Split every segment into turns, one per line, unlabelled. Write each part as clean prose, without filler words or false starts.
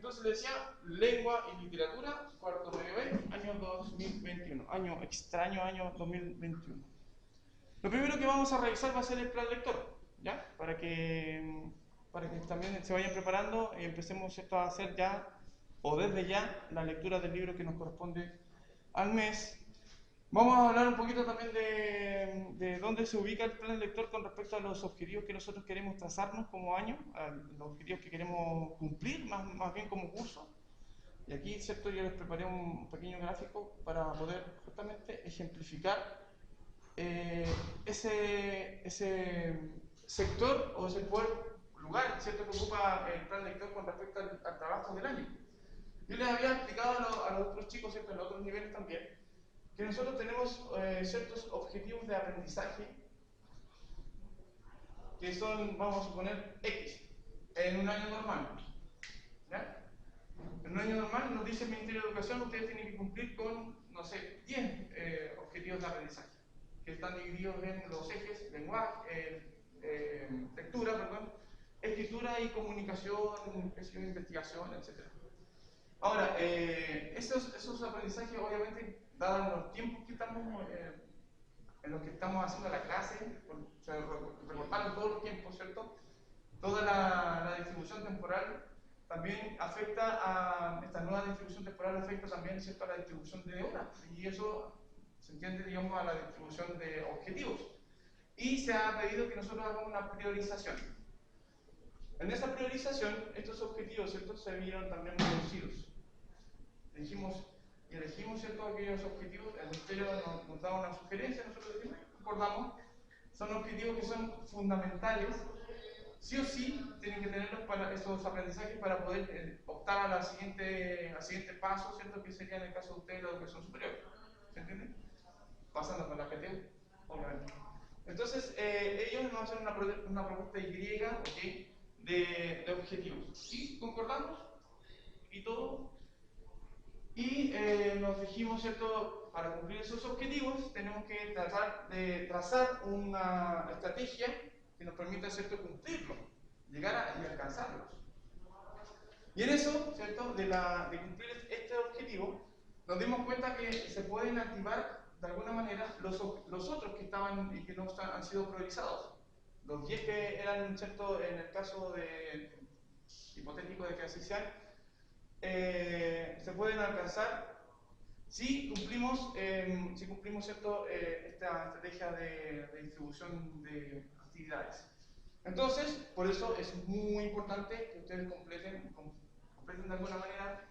Entonces le decía, lengua y literatura, cuarto medio B, año 2021, año extraño, año 2021. Lo primero que vamos a revisar va a ser el plan lector, ¿ya? Para que también se vayan preparando y empecemos a hacer ya, o desde ya, la lectura del libro que nos corresponde al mes. Vamos a hablar un poquito también de dónde se ubica el plan lector con respecto a los objetivos que nosotros queremos trazarnos como año, a los objetivos que queremos cumplir, más bien como curso. Y aquí, ¿cierto? Yo les preparé un pequeño gráfico para poder justamente ejemplificar ese sector o ese lugar, ¿cierto?, que ocupa el plan lector con respecto al trabajo del año. Yo les había explicado a los otros chicos, ¿cierto?, en los otros niveles también, que nosotros tenemos ciertos objetivos de aprendizaje que son, vamos a suponer, X, en un año normal. ¿Ya? En un año normal nos dice el Ministerio de Educación, ustedes tienen que cumplir con, no sé, 10 objetivos de aprendizaje, que están divididos en los ejes, lenguaje, lectura, perdón, escritura y comunicación, investigación, etc. Ahora, esos aprendizajes, obviamente, dados los tiempos que estamos, en los que estamos haciendo la clase, se recortaron todos los tiempos, ¿cierto? Toda la distribución temporal también afecta a, esta nueva distribución temporal afecta también, ¿cierto?, a la distribución de horas, y eso se entiende, digamos, a la distribución de objetivos. Y se ha pedido que nosotros hagamos una priorización. En esa priorización, estos objetivos, ¿cierto?, se vieron también reducidos. Elegimos, ¿cierto?, aquellos objetivos, el Ministerio nos da una sugerencia, nosotros decimos, acordamos, son objetivos que son fundamentales, sí o sí tienen que tenerlos para estos aprendizajes para poder optar al siguiente paso, ¿cierto?, que sería en el caso de ustedes la educación superior. ¿Se entiende? Pasando con la PTU, obviamente. Entonces, ellos nos hacen una propuesta Y, ¿okay?, de objetivos. ¿Sí? ¿Concordamos? ¿Y todo? Y nos dijimos, ¿cierto?, para cumplir esos objetivos tenemos que tratar de trazar una estrategia que nos permita, ¿cierto?, cumplirlos, llegar y alcanzarlos. Y en eso, ¿cierto?, de cumplir este objetivo, nos dimos cuenta que se pueden activar de alguna manera los otros que estaban y que no han sido priorizados. Los 10 que eran, ¿cierto?, en el caso hipotético de que así sean, se pueden alcanzar si cumplimos, ¿cierto?, esta estrategia de distribución de actividades. Entonces, por eso es muy importante que ustedes completen de alguna manera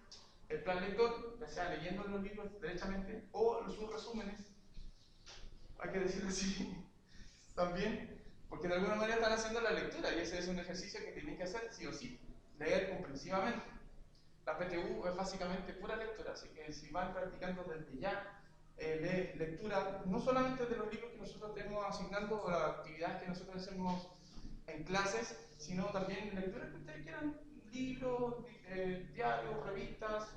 el plan lector, ya sea leyendo los libros derechamente o sus resúmenes, hay que decirlo así, también, porque de alguna manera están haciendo la lectura y ese es un ejercicio que tienen que hacer sí o sí, leer comprensivamente. La PTU es básicamente pura lectura, así que si van practicando desde ya lectura, no solamente de los libros que nosotros tenemos asignando o las actividades que nosotros hacemos en clases, sino también lectura que ustedes quieran, libros, diarios, revistas,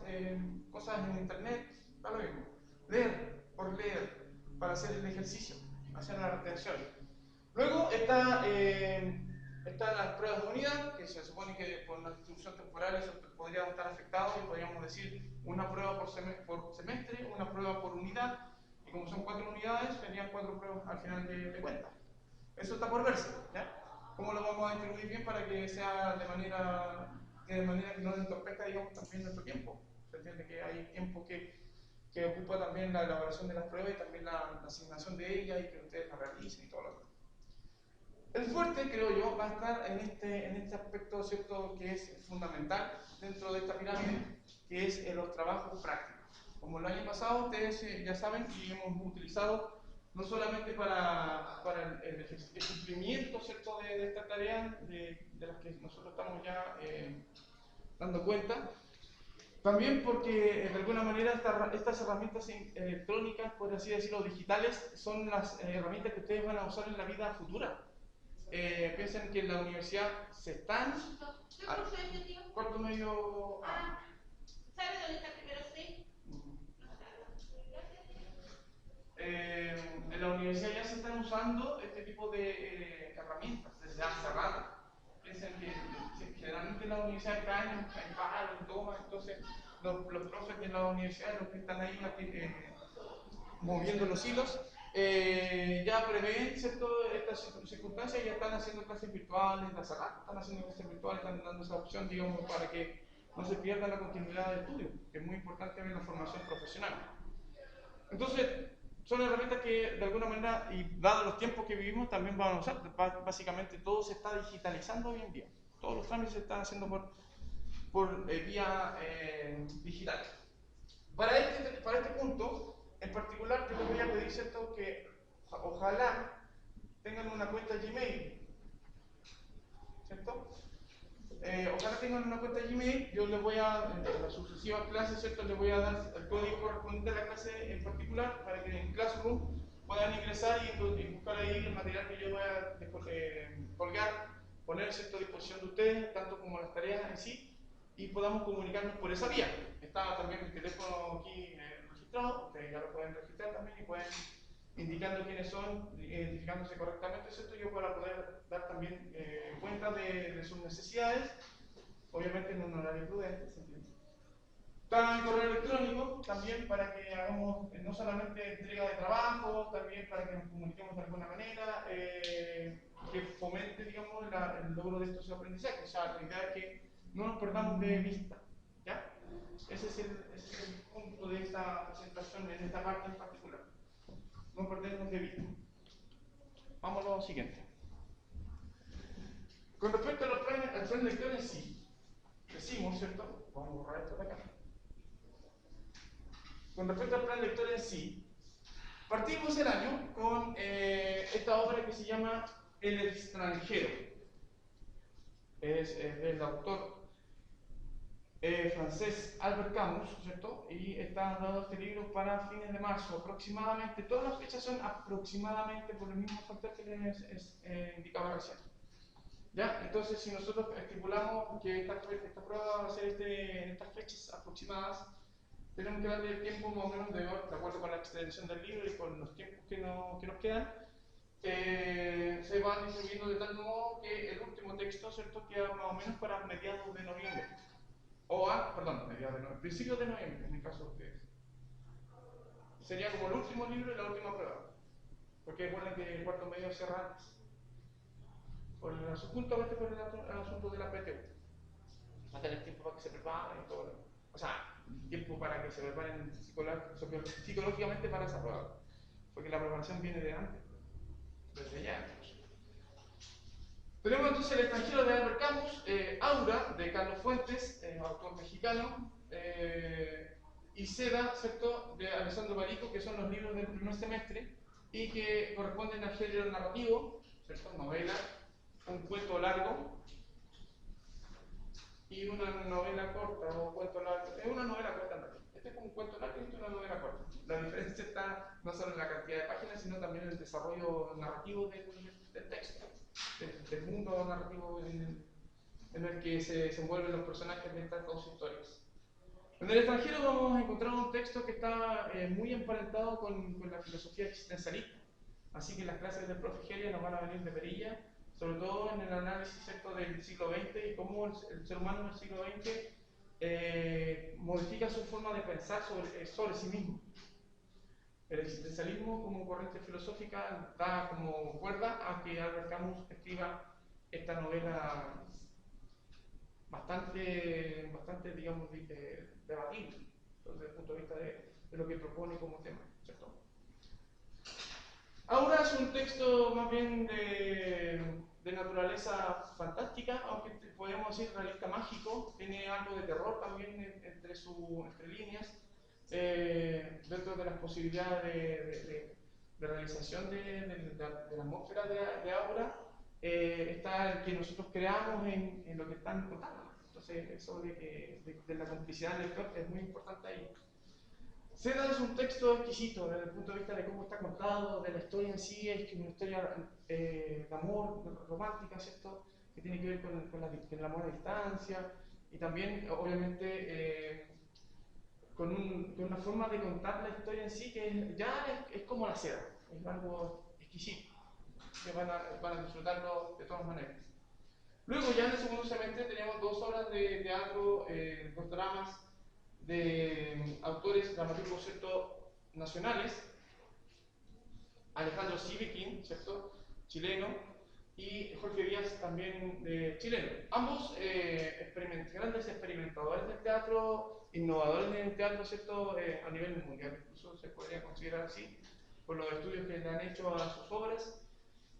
cosas en internet, da lo mismo. Leer por leer, para hacer el ejercicio, hacer la retención. Luego están las pruebas de unidad, que se supone que por la distribución temporal eso podría estar afectado y podríamos decir una prueba por semestre, una prueba por unidad, y como son 4 unidades, serían 4 pruebas al final de cuentas. Eso está por verse, ¿ya? ¿Cómo lo vamos a distribuir bien para que sea de manera que no entorpezca, digamos, también nuestro tiempo? Se entiende que hay tiempo que ocupa también la elaboración de las pruebas y también la asignación de ellas y que ustedes la realicen y todo lo demás. El fuerte, creo yo, va a estar en este aspecto, ¿cierto?, que es fundamental dentro de esta pirámide, que es los trabajos prácticos. Como el año pasado, ustedes ya saben que hemos utilizado no solamente para el cumplimiento, ¿cierto?, de esta tarea, de las que nosotros estamos ya dando cuenta, también porque de alguna manera estas herramientas electrónicas, por así decirlo, digitales, son las herramientas que ustedes van a usar en la vida futura. Piensen que en la universidad se están...
¿Qué curso es este, tío?
Cuarto medio...
¿Sabe dónde está primero C?
En la universidad ya se están usando este tipo de herramientas desde hace rato. Piensen que generalmente permanente en la universidad cada año, en paro, en toma, entonces los profes de la universidad, los que están ahí moviendo los hilos, ya prevén, ¿cierto?, estas circunstancias y ya están haciendo clases virtuales, las SACAC están haciendo clases virtuales, están dando esa opción, digamos, para que no se pierda la continuidad del estudio, que es muy importante en la formación profesional. Entonces, son herramientas que de alguna manera, y dados los tiempos que vivimos, también van a usar. Básicamente todo se está digitalizando hoy en día. Todos los trámites se están haciendo por vía digital. Para este punto, en particular, yo les voy a pedir, ¿cierto?, que ojalá tengan una cuenta Gmail, ¿cierto? Ojalá tengan una cuenta Gmail. Yo les voy a, en las sucesivas clases, ¿cierto?, les voy a dar el código correspondiente a la clase en particular para que en Classroom puedan ingresar y buscar ahí el material que yo voy a colgar, poner, ¿cierto?, a disposición de ustedes, tanto como las tareas en sí, y podamos comunicarnos por esa vía. Está también el teléfono aquí registrado, ustedes ya lo pueden registrar también y pueden indicando quiénes son, identificándose correctamente, ¿cierto? Yo para poder dar también cuenta de sus necesidades, obviamente en un horario prudente, ¿se entiende? Está el correo electrónico también para que hagamos no solamente entrega de trabajo, también para que nos comuniquemos de alguna manera, que fomente, digamos, el logro de estos aprendizajes. O sea, la idea es que no nos perdamos de vista, ¿ya? Ese es el punto de esta presentación, en esta parte en particular. No perdemos de vista. Vamos a lo siguiente. Con respecto al plan lector en sí, decimos, ¿cierto? Vamos a borrar esto de acá. Con respecto al plan lector en sí, partimos el año con esta obra que se llama El extranjero. Es del autor francés Albert Camus, ¿cierto? Y está dado este libro para fines de marzo, aproximadamente. Todas las fechas son aproximadamente por el mismo factor que les indicaba recién. ¿Ya? Entonces, si nosotros estipulamos que esta prueba va a ser en estas fechas aproximadas, tenemos que darle el tiempo más o menos de acuerdo con la extensión del libro y con los tiempos que nos quedan. Se van distribuyendo de tal modo que el último texto, ¿cierto?, queda más o menos para mediados de noviembre. Principios de noviembre, en el caso de ustedes. Sería como el último libro y la última prueba. Porque recuerden que el cuarto medio cierra antes. Juntamente por el asunto de la PTU. Va a tener tiempo para que se preparen y todo. O sea, tiempo para que se preparen psicológicamente para esa prueba. Porque la preparación viene de antes. Desde ya. Tenemos entonces El extranjero de Albert Camus, Aura de Carlos Fuentes, autor mexicano, y Seda, ¿cierto?, de Alessandro Barico, que son los libros del primer semestre y que corresponden al género narrativo, ¿cierto?, novela, un cuento largo y una novela corta o cuento largo. Es una novela corta en realidad. Este es como un cuento largo y este es una novela corta. La diferencia está no solo en la cantidad de páginas, sino también en el desarrollo narrativo del texto. Del mundo narrativo en el que se envuelven los personajes de estas dos historias. En El extranjero vamos a encontrar un texto que está muy emparentado con la filosofía existencialista. Así que las clases del profe Geria nos van a venir de perilla, sobre todo en el análisis, ¿cierto?, del siglo XX y cómo el ser humano en el siglo XX modifica su forma de pensar sobre sí mismo. El existencialismo como corriente filosófica da como cuerda a que Albert Camus escriba esta novela bastante digamos, debatible desde el punto de vista de lo que propone como tema, ¿cierto? Ahora es un texto más bien de naturaleza fantástica, aunque podemos decir realista mágico, tiene algo de terror también entre líneas. Dentro de las posibilidades de realización de la atmósfera de Aura, está el que nosotros creamos en lo que están contando. Entonces, eso de la complicidad del lector es muy importante ahí. Seda es un texto exquisito desde el punto de vista de cómo está contado, de la historia en sí, es que una historia de amor, romántica, ¿cierto?, que tiene que ver con el amor a distancia, y también, obviamente, con una forma de contar la historia en sí que ya es como la seda, es algo exquisito, que van a disfrutarlo de todas maneras. Luego ya en el segundo semestre tenemos 2 obras de teatro, 2 dramas de autores dramaturgos, ¿cierto?, nacionales. Alejandro Sivikin, ¿cierto?, chileno, y Jorge Díaz, también chileno. Ambos grandes experimentadores del teatro, innovadores en el teatro, ¿cierto?, a nivel mundial, incluso se podría considerar así, por los estudios que le han hecho a sus obras.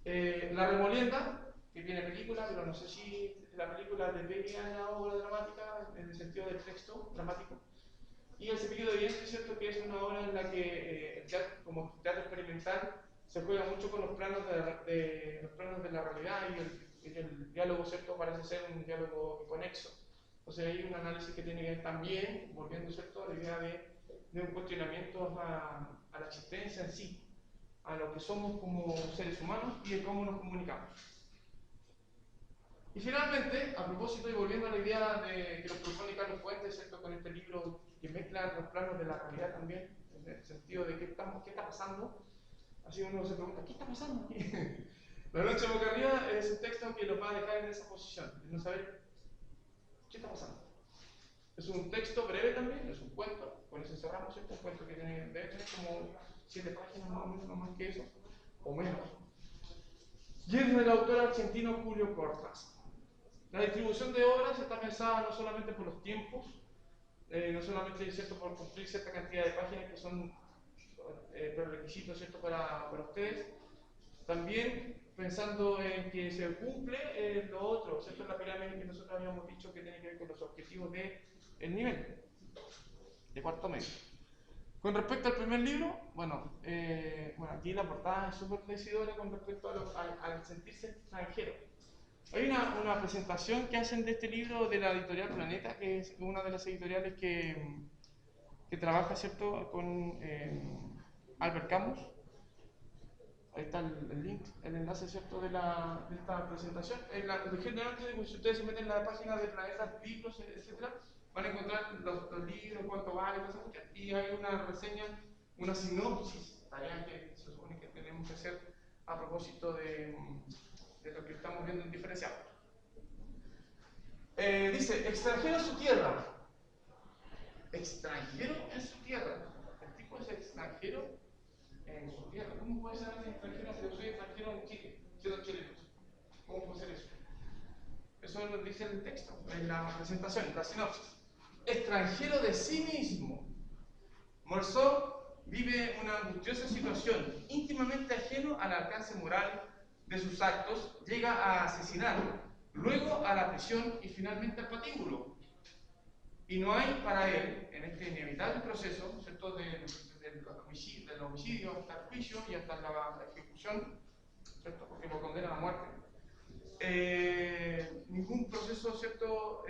La Remolienda, que tiene película, pero no sé si la película debería la obra dramática en el sentido del texto dramático. Y El cepillo de dientes, ¿cierto?, que es una obra en la que el teatro, como teatro experimental, se juega mucho con los planos de la realidad y el diálogo, ¿cierto?, parece ser un diálogo conexo. Entonces hay un análisis que tiene que ver también, volviendo, ¿cierto?, a la idea de un cuestionamiento a la existencia en sí, a lo que somos como seres humanos y de cómo nos comunicamos. Y finalmente, a propósito y volviendo a la idea que nos propone Carlos Fuentes, ¿cierto?, con este libro que mezcla los planos de la realidad también, en el sentido de qué está pasando, así uno se pregunta, ¿qué está pasando aquí? La noche boca arriba es un texto que nos va a dejar en esa posición, de no saber qué está pasando. Es un texto breve también, es un cuento, con eso cerramos, ¿cierto? Un cuento que debe tener como 7 páginas más o menos, no más que eso, o menos. Y es del autor argentino Julio Cortázar. La distribución de obras está pensada no solamente por los tiempos, no solamente, ¿cierto?, por cumplir cierta cantidad de páginas que son prerequisitos, ¿cierto?, para ustedes, también pensando en que se cumple lo otro, ¿cierto?, la pirámide que nosotros habíamos dicho que tiene que ver con los objetivos del nivel de cuarto medio. Con respecto al primer libro, bueno, aquí la portada es súper decidora con respecto al sentirse extranjero. Hay una presentación que hacen de este libro de la editorial Planeta, que es una de las editoriales que trabaja, ¿cierto?, con Albert Camus. Ahí está el link, el enlace, ¿cierto?, de esta presentación. Generalmente, si ustedes se meten en la página de Planeta, libros, etc., van a encontrar los libros, cuánto vale, y hay una reseña, una sinopsis, tarea que se supone que tenemos que hacer a propósito de lo que estamos viendo en diferenciado. Dice, extranjero en su tierra. Extranjero en su tierra. El tipo es extranjero en su tierra. ¿Cómo puede ser alguien extranjero si yo soy extranjero en Chile, siendo chileno? ¿Cómo puede ser eso? Eso lo dice el texto, en la presentación, en la sinopsis. Extranjero de sí mismo. Morceau vive una angustiosa situación, íntimamente ajeno al alcance moral de sus actos, llega a asesinar, luego a la prisión y finalmente al patíbulo. Y no hay para él, en este inevitable proceso, ¿cierto?, del homicidio hasta el juicio y hasta la ejecución, ¿cierto?, porque lo condena a muerte, ningún proceso, ¿cierto?,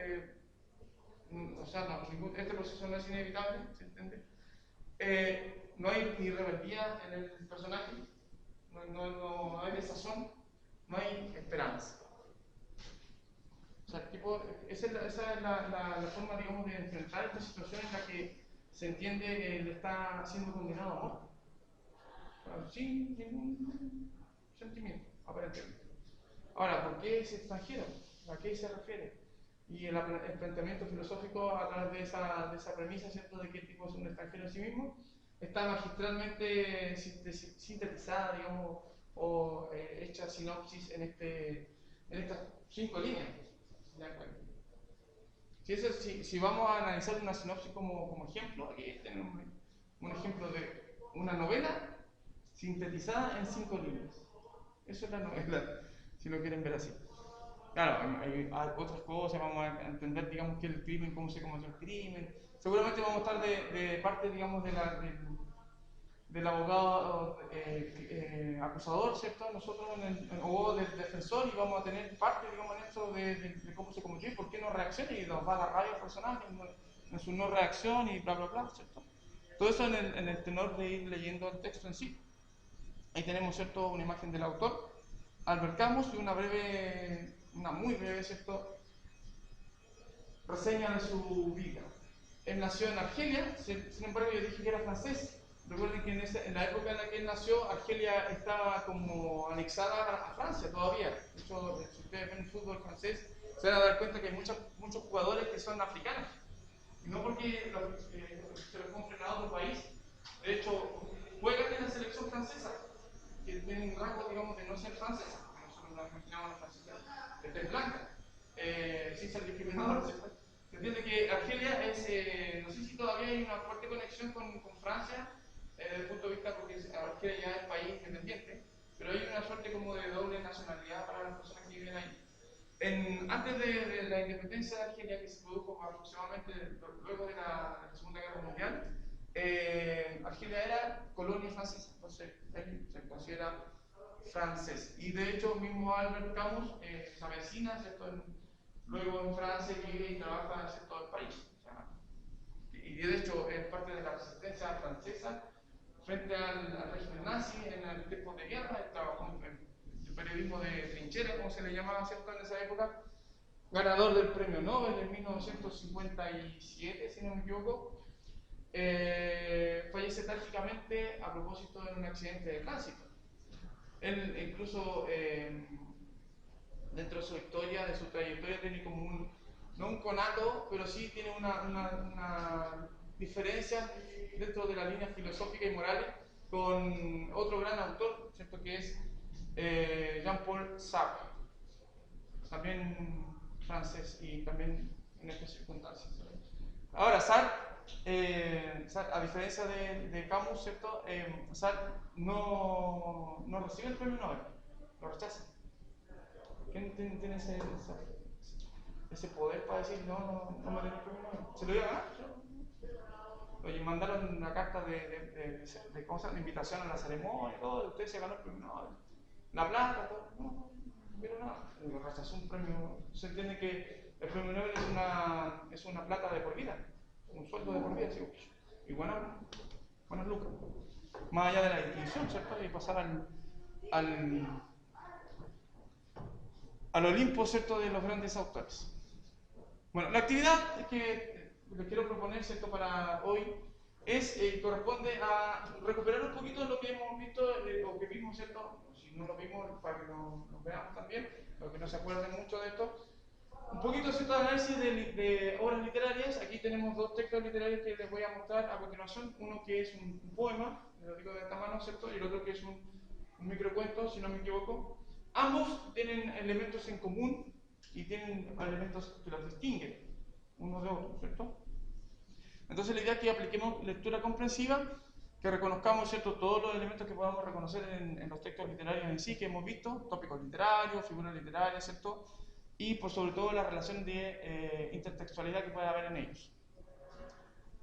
o sea, no, este proceso no es inevitable, ¿se entiende? No hay ni rebeldía en el personaje, no hay desazón, no hay esperanza. O sea, esa es la forma, digamos, de enfrentar esta situación en la que se entiende que él está siendo condenado a muerte. Sin ningún sentimiento, aparentemente. Ahora, ¿por qué es extranjero? ¿A qué se refiere? Y el planteamiento filosófico a través de esa premisa, ¿cierto?, de que el tipo es un extranjero en sí mismo, está magistralmente sintetizada, digamos, o hecha sinopsis en estas 5 líneas. Si vamos a analizar una sinopsis como ejemplo, aquí tenemos un ejemplo de una novela sintetizada en 5 líneas. Eso es la novela, si lo quieren ver así. Claro, hay otras cosas, vamos a entender, digamos, que el crimen, cómo se cometió el crimen. Seguramente vamos a estar de parte, digamos, del abogado acusador, ¿cierto? Nosotros, o del defensor, y vamos a tener parte, digamos, en esto de cómo se cometió y por qué no reacciona, y nos va a dar rabia al personaje en su no reacción y bla, bla, bla, ¿cierto? Todo eso en el tenor de ir leyendo el texto en sí. Ahí tenemos, ¿cierto?, una imagen del autor, Albert Camus, y una muy breve, ¿cierto?, reseña de su vida. Él nació en Argelia, sin embargo yo dije que era francés, recuerden que en la época en la que él nació, Argelia estaba como anexada a Francia todavía. De hecho, si ustedes ven el fútbol francés, se van a dar cuenta que hay muchos jugadores que son africanos. Y no porque se los compren a otro país. De hecho, juegan en la selección francesa, que tienen un rango, digamos, de no ser francesa. Nosotros nos imaginamos a la francesa de tez blanca, sin ser discriminador. Se entiende que Argelia es, no sé si todavía hay una fuerte conexión con Francia, desde el punto de vista porque Argelia ya es país independiente, pero hay una suerte como de doble nacionalidad para las personas que viven ahí. Antes de la independencia de Argelia, que se produjo aproximadamente luego de la Segunda Guerra Mundial, Argelia era colonia francesa, entonces él se considera francés. Y de hecho, mismo Albert Camus se avecina, ¿cierto? Luego en Francia vive y trabaja en todo el país. O sea, y de hecho es parte de la resistencia francesa frente al régimen nazi en el tiempo de guerra. Él trabajó en el periodismo de trinchera, como se le llamaba, ¿cierto? En esa época. Ganador del premio Nobel en 1957, si no me equivoco. Fallece trágicamente a propósito de un accidente de tránsito. Él incluso dentro de su historia, de su trayectoria, tiene como no un conato, pero sí tiene una diferencia dentro de la línea filosófica y morales con otro gran autor, ¿cierto? Que es Jean-Paul Sartre, también francés y también en estas circunstancias. Ahora, Sartre, a diferencia de Camus, ¿cierto? Sartre no recibe el premio Nobel, lo rechaza. ¿Quién tiene ese poder para decir no me den el premio Nobel? ¿Se lo iba a ganar? Oye, mandaron una carta de invitación a la ceremonia, todo, usted se ganó el premio Nobel. La plata, todo, no vieron nada. Rechazó un premio. Se entiende que el premio Nobel es una plata de por vida, un sueldo de por vida, ¿sí? Y buenas lucas. Más allá de la distinción, ¿cierto? Y pasar al Olimpo, ¿cierto?, de los grandes autores. Bueno, la actividad que les quiero proponer, ¿cierto?, para hoy corresponde a recuperar un poquito lo que hemos visto o que vimos, ¿cierto? Si no lo vimos, para que lo veamos también, los que no se acuerden mucho de esto. Un poquito, ¿cierto?, de análisis de obras literarias. Aquí tenemos dos textos literarios que les voy a mostrar a continuación. Uno que es un poema, lo digo de esta mano, ¿cierto?, y el otro que es un microcuento, si no me equivoco. Ambos tienen elementos en común y tienen elementos que los distinguen uno de otro, ¿cierto? Entonces la idea es que apliquemos lectura comprensiva, que reconozcamos, ¿cierto?, todos los elementos que podamos reconocer en los textos literarios en sí que hemos visto, tópicos literarios, figuras literarias, ¿cierto?, y por sobre todo la relación de intertextualidad que puede haber en ellos.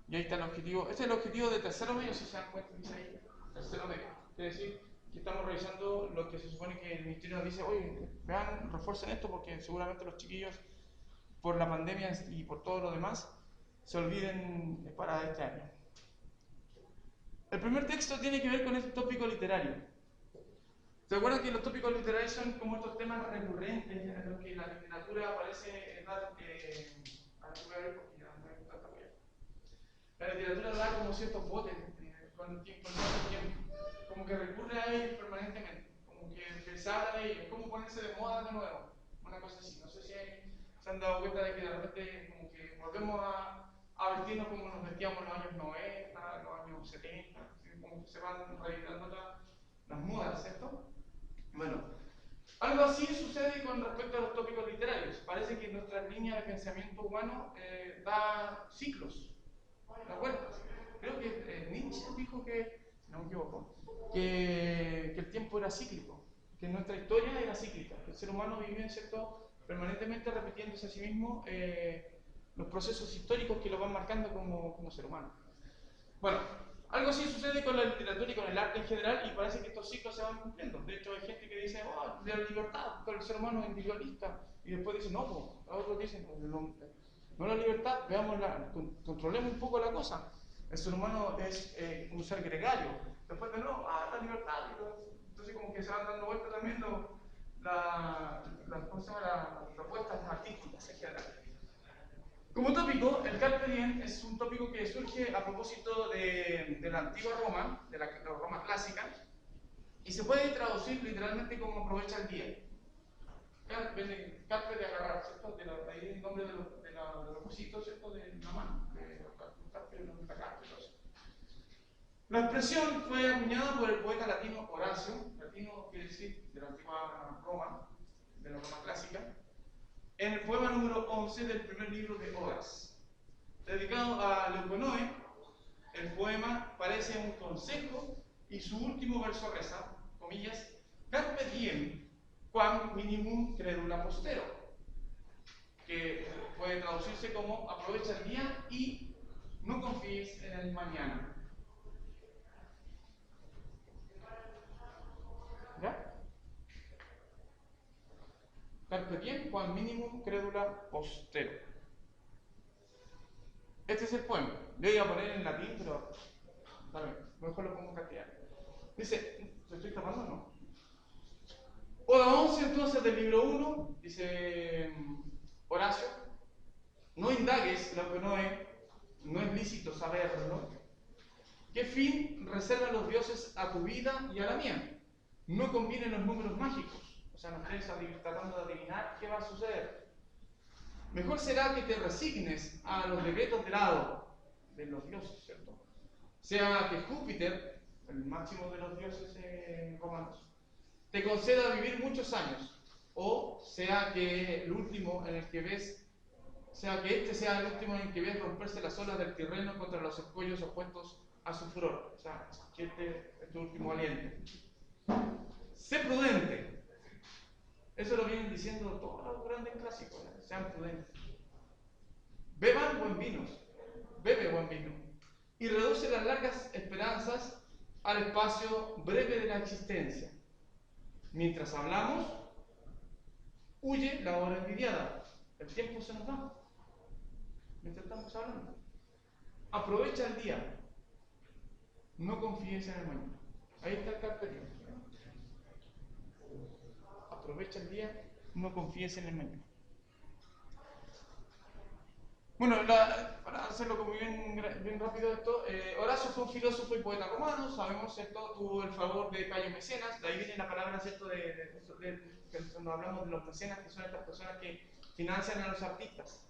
Y ahí está el objetivo. Este es el objetivo de tercero medio, si se dan cuenta, dice ahí, tercero medio. Quiere decir que estamos revisando lo que se supone que el ministerio nos dice, oye, vean, refuercen esto porque seguramente los chiquillos, por la pandemia y por todo lo demás, se olviden para este año. El primer texto tiene que ver con este tópico literario. ¿Se acuerdan que los tópicos literarios son como estos temas recurrentes en los que la literatura aparece la literatura da como ciertos botes con el tiempo, como que recurre a ellos permanentemente, como que se habla de ellos, como ponerse de moda de nuevo, una cosa así. No sé si se han dado cuenta de que de repente como que volvemos a vestirnos como nos vestíamos en los años 90, los años 70, como que se van reeditando las modas, ¿cierto? Bueno, algo así sucede con respecto a los tópicos literarios. Parece que nuestra línea de pensamiento humano da ciclos. ¿De acuerdo? Creo que Nietzsche dijo que, si no me equivoco, que el tiempo era cíclico, que nuestra historia era cíclica, que el ser humano vive, ¿cierto?, permanentemente repitiéndose a sí mismo los procesos históricos que lo van marcando como ser humano. Bueno, algo así sucede con la literatura y con el arte en general, y parece que estos ciclos se van cumpliendo. De hecho, hay gente que dice, oh, de la libertad, pero el ser humano es individualista, y después dice, no, pues, otros dicen, no la libertad, controlemos un poco la cosa. El ser humano es un ser gregario. Después de no, la libertad. Entonces como que se van dando vueltas también las propuestas artísticas en general. Como tópico, el Carpe Diem es un tópico que surge a propósito de la antigua Roma, de la Roma clásica, y se puede traducir literalmente como aprovecha el día. Carpe de agarrar, ¿cierto? Ahí el nombre de los cositos, ¿cierto? De la mano, de los carpe, de los carpe, todo eso. La expresión fue acuñada por el poeta latino Horacio, latino quiere decir de la antigua Roma, de la Roma clásica, en el poema número 11 del primer libro de Odas. Dedicado a Leuconoe, el poema parece un consejo y su último verso reza, comillas, Carpe diem, quam minimum credula postero, que puede traducirse como aprovecha el día y no confíes en el mañana. ¿Ya? Carpe diem, quam minimum credula postero. Este es el poema. Yo iba a poner en latín, pero dale, mejor lo pongo en castellano. Dice, ¿te estoy tapando o no? Oda 11 entonces del libro 1, dice Horacio, no indagues lo que no es lícito saberlo. ¿Qué fin reservan los dioses a tu vida y a la mía? No convienen los números mágicos. O sea, no estés tratando de adivinar qué va a suceder. Mejor será que te resignes a los decretos del hado de los dioses, ¿cierto? Sea que Júpiter, el máximo de los dioses romanos, te conceda vivir muchos años, o sea que el último en el que ves, sea que este sea el último en el que ves romperse las olas del Tirreno contra los escollos opuestos a su furor, o sea, que este es tu último aliento. Sé prudente. Eso lo vienen diciendo todos los grandes clásicos, ¿eh? Sean prudentes. Beban buen vino, bebe buen vino, y reduce las largas esperanzas al espacio breve de la existencia. Mientras hablamos, huye la hora envidiada. El tiempo se nos da. Mientras estamos hablando. Aprovecha el día. No confíes en el mañana. Ahí está el carpe diem. Aprovecha el día. No confíes en el mañana. Bueno, para hacerlo como bien rápido esto, Horacio fue un filósofo y poeta romano, sabemos, ¿cierto? Tuvo el favor de Cayo Mecenas, de ahí viene la palabra, ¿cierto? Cuando hablamos de los mecenas, que son estas personas que financian a los artistas.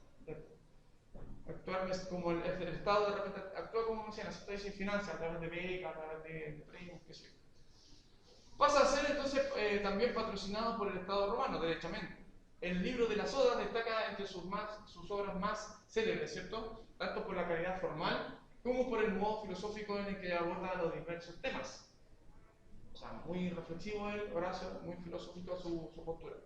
Actuar como el Estado de repente actúa como mecenas, ¿cierto? Y se financia a través de becas, a través de premios, qué sé yo. Pasa a ser entonces también patrocinado por el Estado romano, derechamente. El libro de las Odas destaca entre sus obras más célebres, ¿cierto? Tanto por la calidad formal como por el modo filosófico en el que aborda los diversos temas. O sea, muy reflexivo él, Horacio, muy filosófico su postura.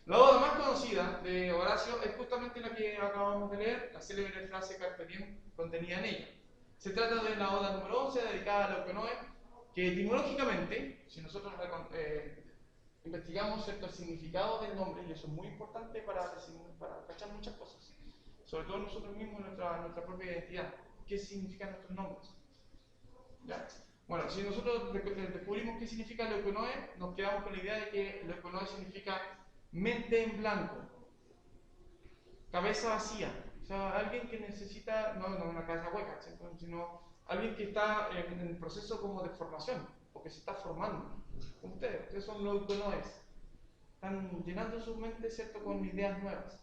La oda más conocida de Horacio es justamente la que acabamos de leer, la célebre frase Carpe Diem contenida en ella. Se trata de la oda número 11 dedicada a Leuconoe, que etimológicamente, si nosotros investigamos el significado del nombre, y eso es muy importante para cachar muchas cosas, sobre todo nosotros mismos, nuestra propia identidad, qué significan nuestros nombres. ¿Ya? Bueno, si nosotros descubrimos qué significa Leuconoe, nos quedamos con la idea de que Leuconoe significa mente en blanco, cabeza vacía, o sea, alguien que necesita, no una cabeza hueca, sino alguien que está en el proceso como de formación, o que se está formando. Como ustedes son leuconoes, están llenando su mente, ¿cierto?, con ideas nuevas.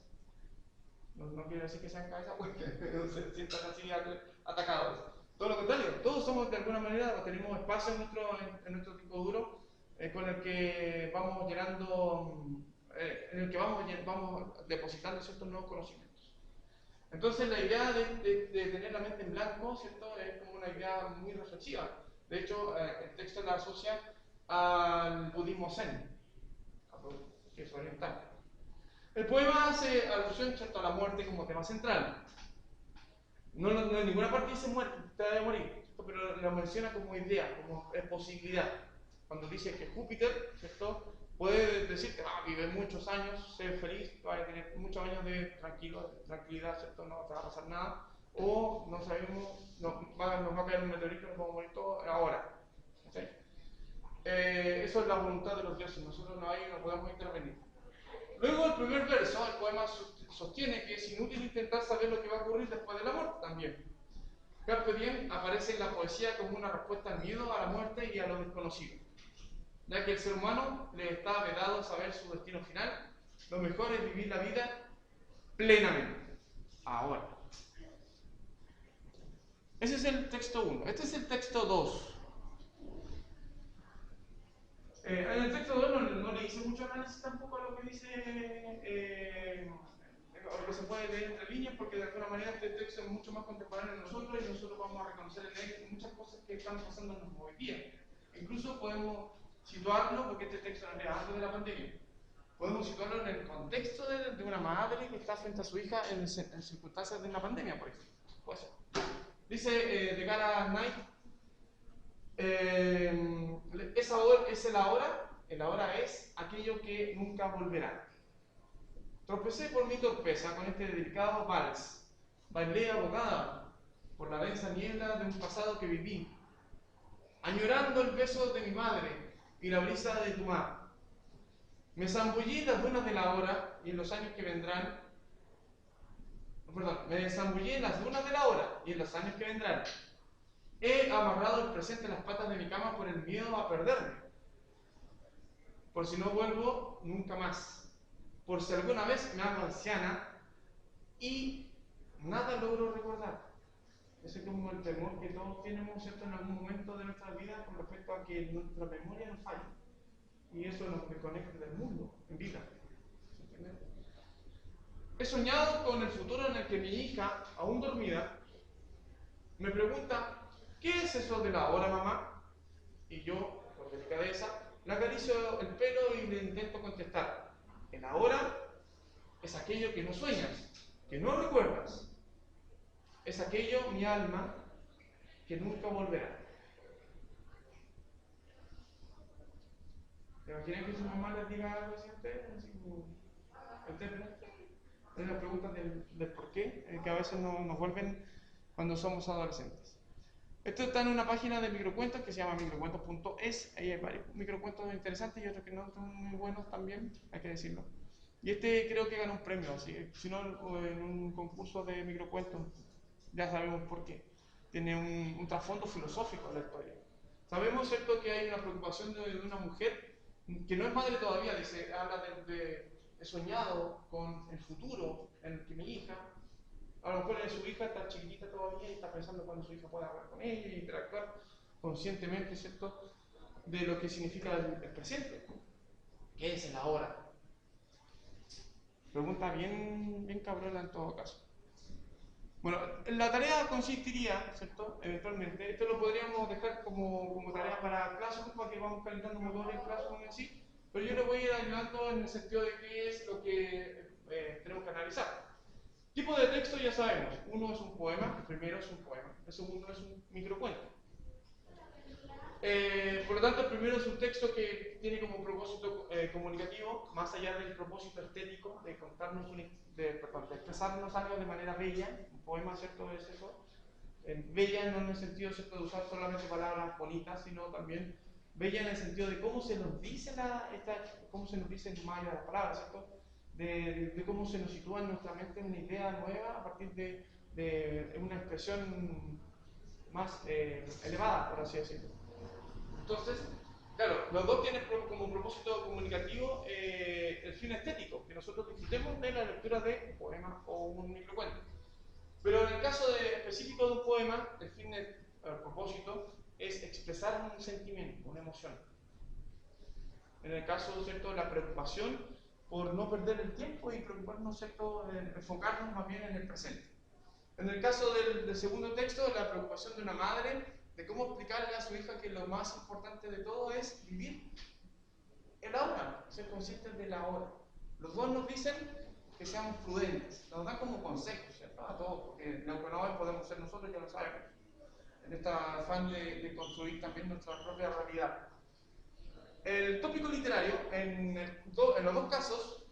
No quiero decir que sean cabeza hueca, no se sientan así atacados. Todo lo contrario, todos somos de alguna manera, o tenemos espacio en nuestro disco duro con el que vamos llenando, en el que vamos depositando ciertos nuevos conocimientos. Entonces la idea de tener la mente en blanco, ¿cierto?, es como una idea muy reflexiva. De hecho, el texto la asocia al budismo zen, que es oriental. El poema hace alusión, ¿cierto?, a la muerte como tema central. No en ninguna parte dice muerte, te va a morir, ¿cierto?, pero lo menciona como idea, como posibilidad. Cuando dice que Júpiter, ¿cierto?, puede decirte, vive muchos años, sé feliz, vas a tener muchos años de tranquilidad, ¿cierto?, no te va a pasar nada, o no sabemos, nos va a caer un meteorito, nos vamos a morir todos ahora. ¿Sí? Eso es la voluntad de los dioses, nosotros no podemos intervenir. Luego el primer verso, el poema sostiene que es inútil intentar saber lo que va a ocurrir después de la muerte también. Carpe diem aparece en la poesía como una respuesta al miedo, a la muerte y a lo desconocido. Ya que el ser humano le está vedado saber su destino final, lo mejor es vivir la vida plenamente. Ahora. Ese es el texto 1. Este es el texto 2. En el texto 2 no le hice mucho análisis tampoco a lo que dice, a lo que se puede leer entre líneas, porque de alguna manera este texto es mucho más contemporáneo de nosotros y nosotros vamos a reconocer en él muchas cosas que están pasando hoy día. Incluso podemos situarlo, porque este texto no era antes de la pandemia, podemos situarlo en el contexto de una madre que está frente a su hija en circunstancias de una pandemia, por ejemplo. Puede ser. Dice de cara a Knight, es el ahora es aquello que nunca volverá. Tropecé por mi torpeza con este delicado vals, bailé abogada por la densa niebla de un pasado que viví, añorando el beso de mi madre y la brisa de tu mar. Me zambullí en las dunas de la hora y en los años que vendrán. Me zambullí en las dunas de la hora y en los años que vendrán. He amarrado el presente en las patas de mi cama por el miedo a perderme. Por si no vuelvo nunca más. Por si alguna vez me hago anciana y nada logro recordar. Ese es como el temor que todos tenemos, ¿cierto?, en algún momento de nuestra vida con respecto a que nuestra memoria nos falle. Y eso nos desconecta del mundo en vida. ¿Entiendes? He soñado con el futuro en el que mi hija, aún dormida, me pregunta: ¿qué es eso de la hora, mamá? Y yo, por delicadeza, le acaricio el pelo y le intento contestar: el ahora es aquello que no sueñas, que no recuerdas. Es aquello, mi alma, que nunca volverá. ¿Te imaginas que su mamá les diga algo así a ustedes? Así como, es la pregunta del por qué, que a veces nos vuelven cuando somos adolescentes. Esto está en una página de microcuentos que se llama microcuentos.es. Ahí hay varios microcuentos interesantes y otros que no son muy buenos también, hay que decirlo. Y este creo que ganó un premio, así, si no en un concurso de microcuentos, ya sabemos por qué. Tiene un trasfondo filosófico en la historia. Sabemos, ¿cierto?, que hay una preocupación de una mujer que no es madre todavía, dice, habla he soñado con el futuro en el que mi hija, a lo mejor su hija está chiquitita todavía y está pensando cuando su hija pueda hablar con ella e interactuar conscientemente, ¿cierto?, de lo que significa el presente. ¿Qué es el ahora? Pregunta bien cabrona en todo caso. Bueno, la tarea consistiría, ¿cierto?, eventualmente, esto lo podríamos dejar como tarea para Classroom, para que vamos calentando motores en Classroom en sí, pero yo les voy a ir ayudando en el sentido de qué es lo que tenemos que analizar. Tipo de texto ya sabemos, uno es un poema, el primero es un poema, el segundo es un microcuento. Por lo tanto, el primero es un texto que tiene como propósito comunicativo, más allá del propósito estético, de contarnos de expresarnos algo de manera bella. Un poema, ¿cierto?, es eso. Bella no en el sentido, ¿cierto?, de usar solamente palabras bonitas, sino también bella en el sentido de cómo se nos dice cómo se nos dice más allá de las palabras, ¿cierto?, de cómo se nos sitúa en nuestra mente una idea nueva a partir de una expresión más elevada, por así decirlo. Entonces, claro, los dos tienen como propósito comunicativo el fin estético, que nosotros disfrutemos de la lectura de un poema o un microcuento. Pero en el caso específico de un poema, el propósito es expresar un sentimiento, una emoción. En el caso, ¿cierto?, la preocupación por no perder el tiempo y preocuparnos, ¿cierto?, enfocarnos más bien en el presente. En el caso del segundo texto, la preocupación de una madre, de cómo explicarle a su hija que lo más importante de todo es vivir el ahora, ser conscientes de la hora. Los dos nos dicen que seamos prudentes, nos dan como consejos, ¿cierto?, a todos, porque neoconautas podemos ser nosotros, ya lo sabemos, en este afán de construir también nuestra propia realidad. El tópico literario, en los dos casos,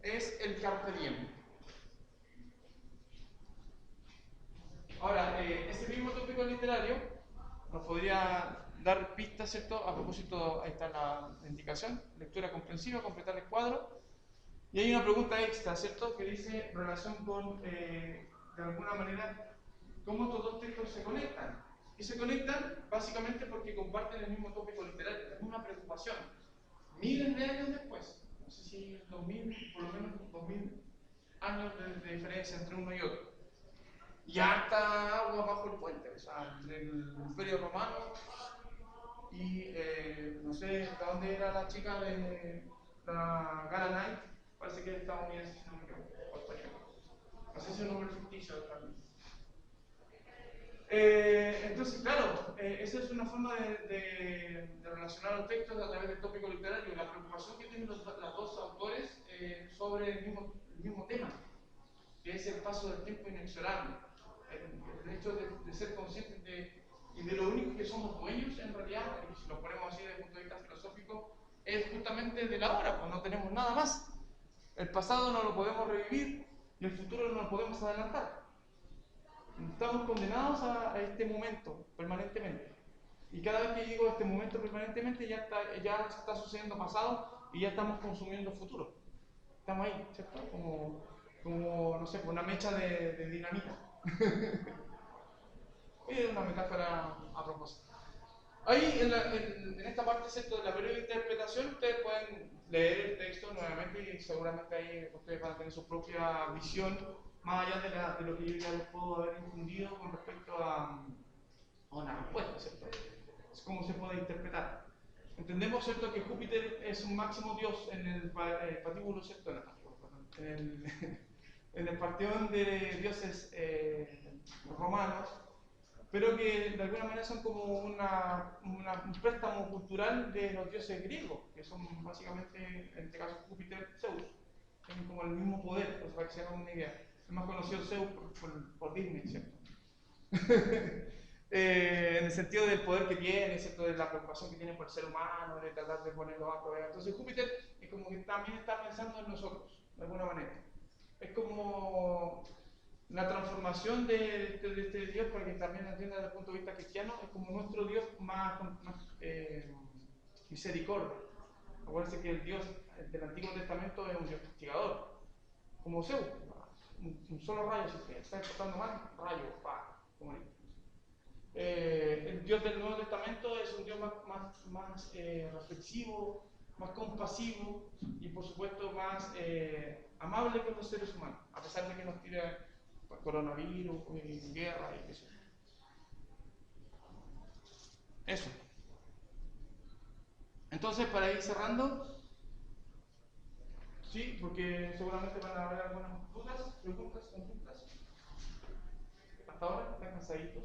es el carpe diem. Ahora, ese mismo tópico literario nos podría dar pistas, ¿cierto? A propósito, ahí está la indicación: lectura comprensiva, completar el cuadro. Y hay una pregunta extra, ¿cierto? Que dice relación con, de alguna manera, cómo estos dos textos se conectan. Y se conectan básicamente porque comparten el mismo tópico literario, la misma preocupación. Miles de años después, no sé si 2000, por lo menos 2000 años de diferencia entre uno y otro. Y harta agua bajo el puente, o sea, entre el Imperio Romano y no sé, ¿de dónde era la chica de la Gala Knight? Parece que es estadounidense, si no me equivoco, o español. No sé si es un nombre ficticio también. Entonces, claro, esa es una forma de relacionar los textos a través del tópico literario, la preocupación que tienen los dos autores sobre el mismo tema, que es el paso del tiempo inexorable. El hecho de ser conscientes y de lo único que somos dueños en realidad, y si lo ponemos así desde el punto de vista filosófico, es justamente de la hora, pues no tenemos nada más. El pasado no lo podemos revivir y el futuro no lo podemos adelantar. Estamos condenados a este momento permanentemente. Y cada vez que digo este momento permanentemente ya está sucediendo pasado y ya estamos consumiendo futuro. Estamos ahí, ¿cierto? Como no sé, una mecha de dinamita. Es una metáfora a propósito. Ahí en esta parte, ¿cierto?, de la breve interpretación, ustedes pueden leer el texto nuevamente y seguramente ahí ustedes van a tener su propia visión, más allá de lo que yo ya les puedo haber infundido con respecto a una respuesta, ¿cierto? Es cómo se puede interpretar. Entendemos, ¿cierto?, que Júpiter es un máximo dios en el patíbulo, ¿cierto?, en el panteón de dioses romanos, pero que de alguna manera son como un préstamo cultural de los dioses griegos, que son básicamente, en este caso Júpiter, Zeus. Tienen como el mismo poder, pues, para que se hagan una idea. Es más conocido Zeus por Disney, ¿cierto? En el sentido del poder que tiene, ¿cierto?, de la preocupación que tiene por el ser humano, de tratar de ponerlo bajo. Entonces Júpiter es como que también está pensando en nosotros, de alguna manera. Es como la transformación de este Dios, para que también lo entienda desde el punto de vista cristiano, es como nuestro Dios más misericordia. Acuérdense que el Dios del Antiguo Testamento es un Dios castigador, como Zeus. Un solo rayo, si usted está portando mal, rayo, pa, como digo. El Dios del Nuevo Testamento es un Dios más reflexivo, más compasivo y por supuesto más amable con los seres humanos, a pesar de que nos tira coronavirus, guerra y qué sé yo. Eso. Entonces, para ir cerrando, sí, porque seguramente van a haber algunas dudas, preguntas, consultas. Hasta ahora están cansaditos.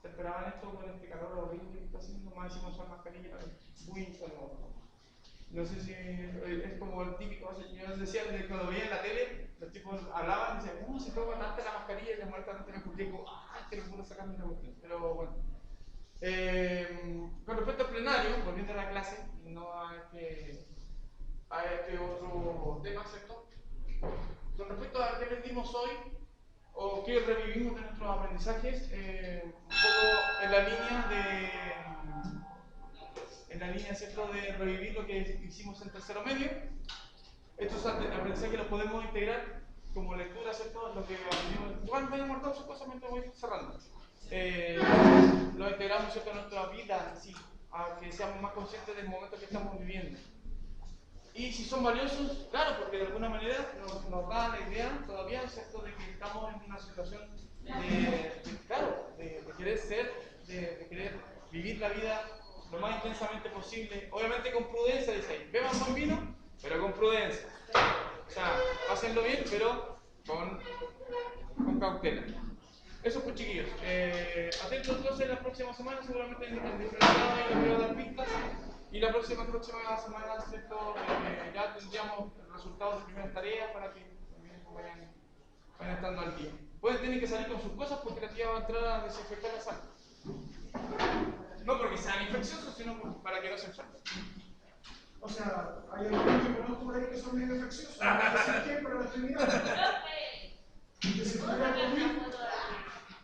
¿Se esperaban esto con este calor horrible que está haciendo? Más encima usar mascarilla, muy incómodo. No sé si es como el típico, yo decía cuando veía en la tele, los tipos hablaban y decían, se toma tanta la mascarilla y les molesta tanto el cuerpo, que no puedo sacarme la cuestión. Pero bueno. Con respecto al plenario, volviendo a la clase, no a este otro tema, ¿cierto? Con respecto a qué aprendimos hoy, o qué revivimos de nuestros aprendizajes, un poco en la línea, ¿cierto?, de revivir lo que hicimos en tercero medio. Estos aprendizajes los podemos integrar como lectura, ¿cierto?, lo que aprendimos. Igual vayan guardando sus cosas mientras voy cerrando. Lo integramos, ¿cierto?, en nuestra vida en sí, a que seamos más conscientes del momento que estamos viviendo. Y si son valiosos, claro, porque de alguna manera nos da la idea todavía, ¿cierto?, de que estamos en una situación de querer ser, de querer vivir la vida lo más intensamente posible, obviamente con prudencia, dice ahí, beban buen vino, pero con prudencia. O sea, pásenlo bien, pero con cautela. Eso pues, chiquillos. Atentos entonces la próxima semana, seguramente en el diferenciado les voy a dar pistas. Y la próxima semana, ¿cierto? Ya tendríamos resultados de primeras tareas para que también vayan estando al día. Pueden tener que salir con sus cosas porque la tía va a entrar a desinfectar la sala. No porque sean infecciosos, sino para que no se enfermen.
O sea, hay algunos que conozco por ahí que son medio infecciosos. No sé quién, pero lo estoy mirando. Que si tuviera COVID,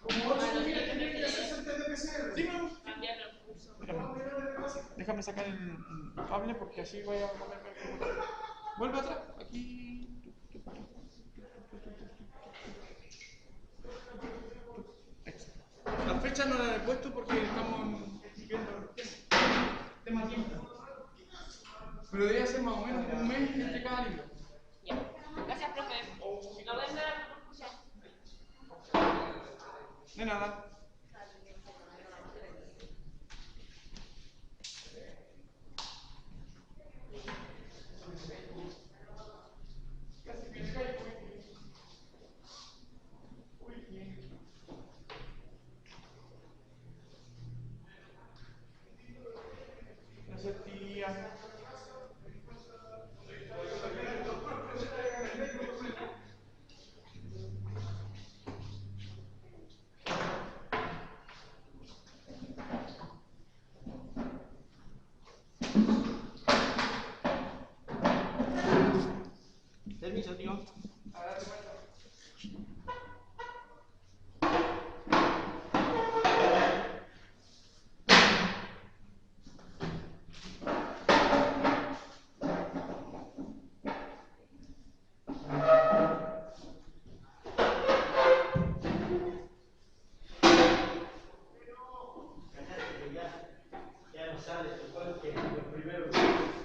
como 8 días tienen que hacerse el test de PCR.
Sí, vamos. Déjame sacar el cable porque así voy a comer. Vuelve atrás, aquí. Ahí está. Las fechas no las he puesto porque estamos viendo tema tiempo. Pero debería ser más o menos un mes entre cada libro.
Ya. Gracias, profe. Nos vemos en la conclusión.
De nada. Gracias, tía.
Permiso, tío. Cállate, que ya no sale, igual que los primeros.